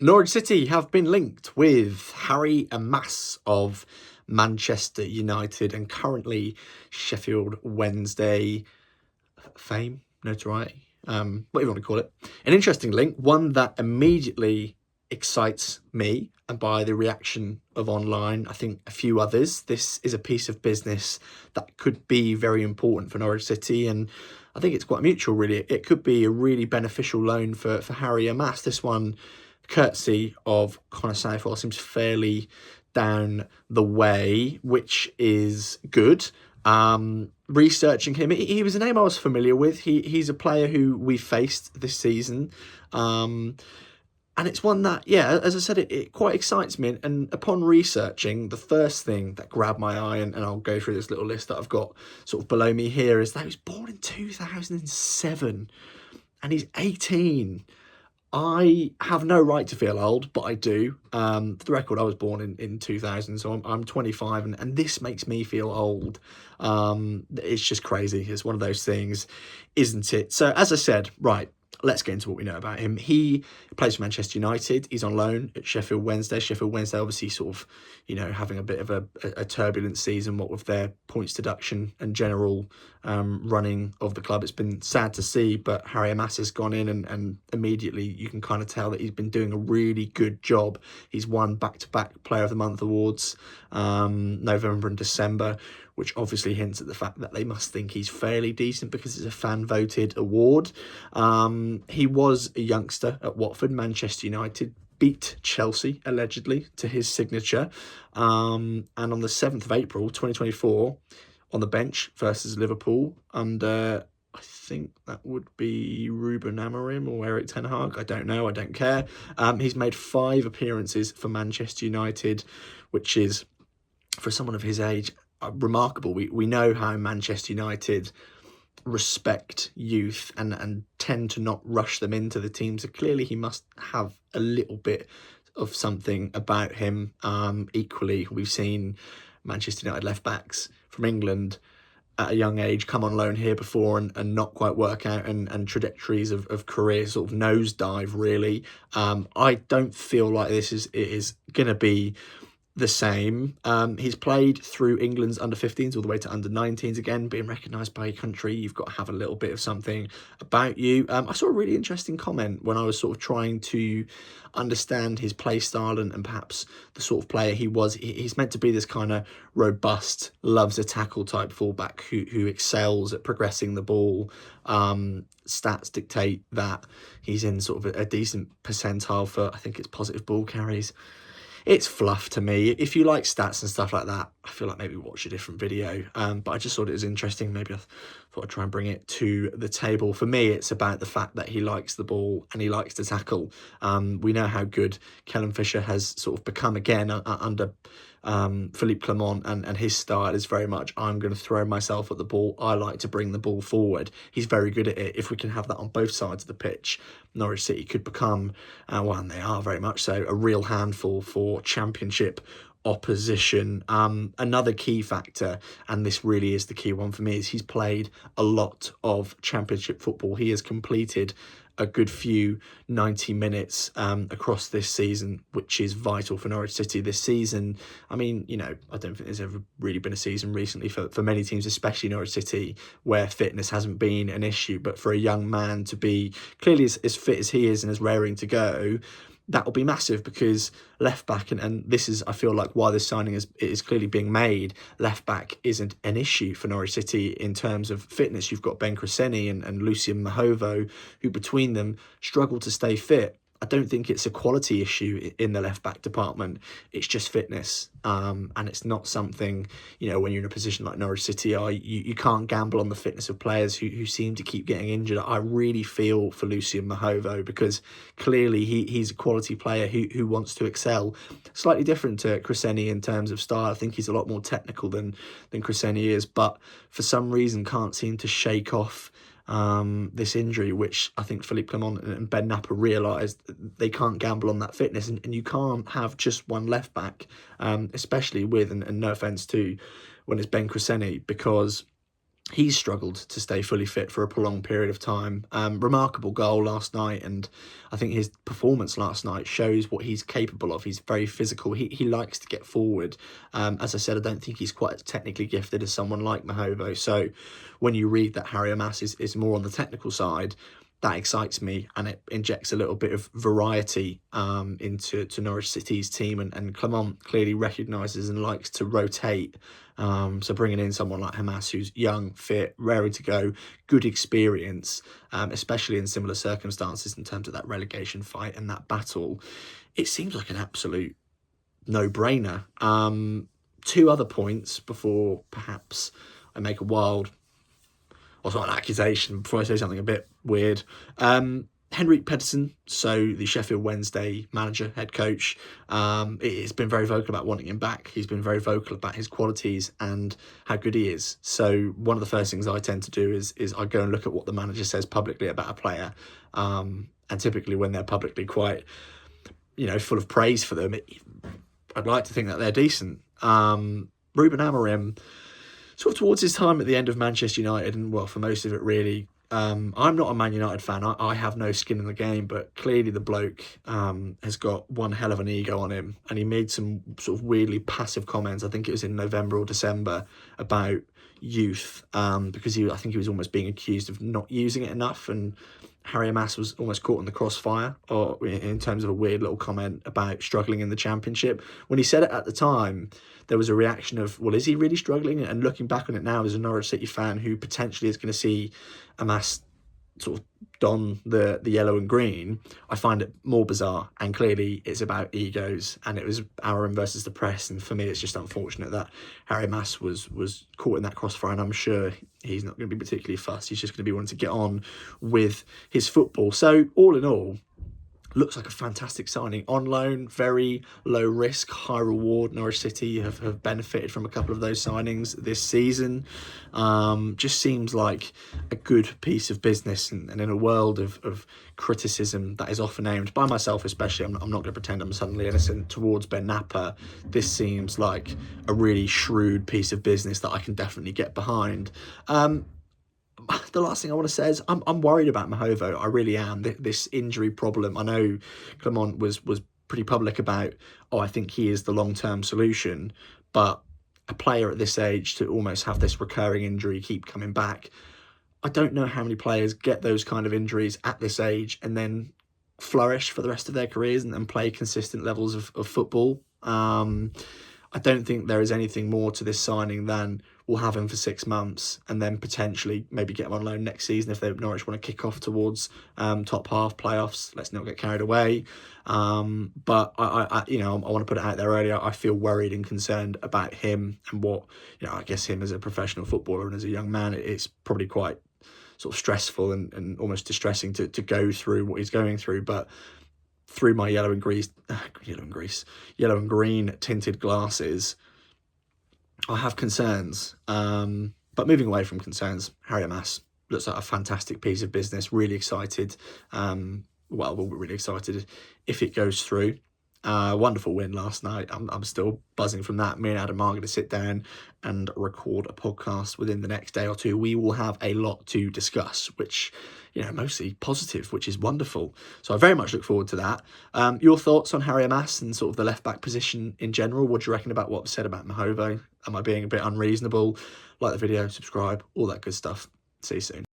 Norwich City have been linked with Harry Amass of Manchester United and currently Sheffield Wednesday fame, notoriety, whatever you want to call it. An interesting link, one that immediately excites me, and by the reaction of online, I think a few others. This is a piece of business that could be very important for Norwich City, and I think it's quite mutual, really. It could be a really beneficial loan for Harry Amass. This one, courtesy of Connor Southwell, seems fairly down the way, which is good. Researching him, he was a name I was familiar with. He's a player who we faced this season. And it's one that, yeah, as I said, it quite excites me. And upon researching, the first thing that grabbed my eye, and I'll go through this little list that I've got sort of below me here, is that he was born in 2007 and he's 18. I have no right to feel old, but I do. For the record, I was born in 2000, so I'm 25, and this makes me feel old. It's just crazy. It's one of those things, isn't it? So, as I said, right, let's get into what we know about him. He plays for Manchester United. He's on loan at Sheffield Wednesday. Sheffield Wednesday obviously sort of, having a bit of a turbulent season, what with their points deduction and general running of the club. It's been sad to see, but Harry Amass has gone in and immediately you can kind of tell that he's been doing a really good job. He's won back-to-back Player of the Month awards, November and December, which obviously hints at the fact that they must think he's fairly decent because it's a fan-voted award. He was a youngster at Watford. Manchester United beat Chelsea, allegedly, to his signature. And on the 7th of April, 2024, on the bench versus Liverpool under, I think that would be Ruben Amorim or Eric Ten Hag. I don't know. I don't care. He's made 5 appearances for Manchester United, which is, for someone of his age, remarkable. We know how Manchester United respect youth and tend to not rush them into the team, so clearly he must have a little bit of something about him. Equally, we've seen Manchester United left backs from England at a young age come on loan here before and not quite work out, and trajectories of career sort of nosedive, really. I don't feel like it is going to be the same. He's played through England's under-15s all the way to under-19s. Again, being recognised by your country, you've got to have a little bit of something about you. I saw a really interesting comment when I was sort of trying to understand his play style and perhaps the sort of player he was. He's meant to be this kind of robust, loves a tackle type fullback who excels at progressing the ball. Stats dictate that he's in sort of a decent percentile for, I think it's positive ball carries. It's fluff to me. If you like stats and stuff like that, I feel like maybe watch a different video. But I just thought it was interesting. Maybe I thought I'd try and bring it to the table. For me, it's about the fact that he likes the ball and he likes to tackle. We know how good Kellen Fisher has sort of become again under Philippe Clement, and his style is very much, I'm going to throw myself at the ball. I like to bring the ball forward. He's very good at it. If we can have that on both sides of the pitch, Norwich City could become, and they are very much so, a real handful for Championship opposition. Another key factor, and this really is the key one for me, is he's played a lot of Championship football. He has completed a good few 90 minutes across this season, which is vital for Norwich City this season. I mean, I don't think there's ever really been a season recently for many teams, especially Norwich City, where fitness hasn't been an issue. But for a young man to be clearly as fit as he is and as raring to go, that will be massive, because left back, and this is, I feel like, why this signing is clearly being made. Left back isn't an issue for Norwich City in terms of fitness. You've got Ben Crescenzi and Lucien Mahovo, who between them struggle to stay fit. I don't think it's a quality issue in the left-back department. It's just fitness. And it's not something, when you're in a position like Norwich City, you can't gamble on the fitness of players who seem to keep getting injured. I really feel for Lucien Mahovo, because clearly he's a quality player who wants to excel. Slightly different to Crescenzi in terms of style. I think he's a lot more technical than Crescenzi is, but for some reason can't seem to shake off this injury, which I think Philippe Clement and Ben Napper realised they can't gamble on that fitness, and you can't have just one left back, especially with, and no offence to when it's Ben Crescenzi, because he's struggled to stay fully fit for a prolonged period of time. Remarkable goal last night, and I think his performance last night shows what he's capable of. He's very physical. He likes to get forward. As I said, I don't think he's quite as technically gifted as someone like Mahovo. So when you read that Harry Amass is more on the technical side, that excites me, and it injects a little bit of variety into Norwich City's team. And Clement clearly recognises and likes to rotate. So bringing in someone like Amass, who's young, fit, raring to go, good experience, especially in similar circumstances in terms of that relegation fight and that battle, it seems like an absolute no-brainer. Two other points before perhaps I make a wild, or it's not an accusation, before I say something a bit weird. Henrik Pedersen, so the Sheffield Wednesday manager, head coach, it's been very vocal about wanting him back. He's been very vocal about his qualities and how good he is. So one of the first things I tend to do is I go and look at what the manager says publicly about a player. And typically when they're publicly quite, full of praise for them, I'd like to think that they're decent. Ruben Amorim, sort of towards his time at the end of Manchester United, and well, for most of it really, I'm not a Man United fan. I have no skin in the game, but clearly the bloke has got one hell of an ego on him, and he made some sort of weirdly passive comments. I think it was in November or December about youth, because I think he was almost being accused of not using it enough, and Harry Amass was almost caught in the crossfire, or in terms of a weird little comment about struggling in the Championship. When he said it at the time, there was a reaction of, well, is he really struggling? And looking back on it now as a Norwich City fan who potentially is going to see Amass sort of don the yellow and green, I find it more bizarre. And clearly it's about egos, and it was Amorim versus the press. And for me, it's just unfortunate that Harry Amass was caught in that crossfire, and I'm sure he's not going to be particularly fussed. He's just going to be wanting to get on with his football. So all in all, looks like a fantastic signing. On loan, very low risk, high reward. Norwich City have benefited from a couple of those signings this season. Just seems like a good piece of business. And in a world of criticism that is often aimed, by myself especially, I'm not going to pretend I'm suddenly innocent, towards Ben Napper, this seems like a really shrewd piece of business that I can definitely get behind. The last thing I want to say is I'm worried about Mahovo. I really am. This injury problem, I know Clement was pretty public about, I think he is the long-term solution, but a player at this age to almost have this recurring injury keep coming back, I don't know how many players get those kind of injuries at this age and then flourish for the rest of their careers and play consistent levels of football. I don't think there is anything more to this signing than we'll have him for 6 months and then potentially maybe get him on loan next season if Norwich want to kick off towards top half playoffs. Let's not get carried away. But I want to put it out there earlier. I feel worried and concerned about him and what, I guess him as a professional footballer and as a young man, it's probably quite sort of stressful and almost distressing to go through what he's going through. But through my yellow and green tinted glasses, I have concerns. But moving away from concerns, Harry Amass looks like a fantastic piece of business. Really excited. We'll be really excited if it goes through. Wonderful win last night. I'm still buzzing from that. Me and Adam are going to sit down and record a podcast within the next day or two. We will have a lot to discuss, which, mostly positive, which is wonderful. So I very much look forward to that. Your thoughts on Harry Amass and sort of the left-back position in general? What do you reckon about what I've said about Mahovo? Am I being a bit unreasonable? Like the video, subscribe, all that good stuff. See you soon.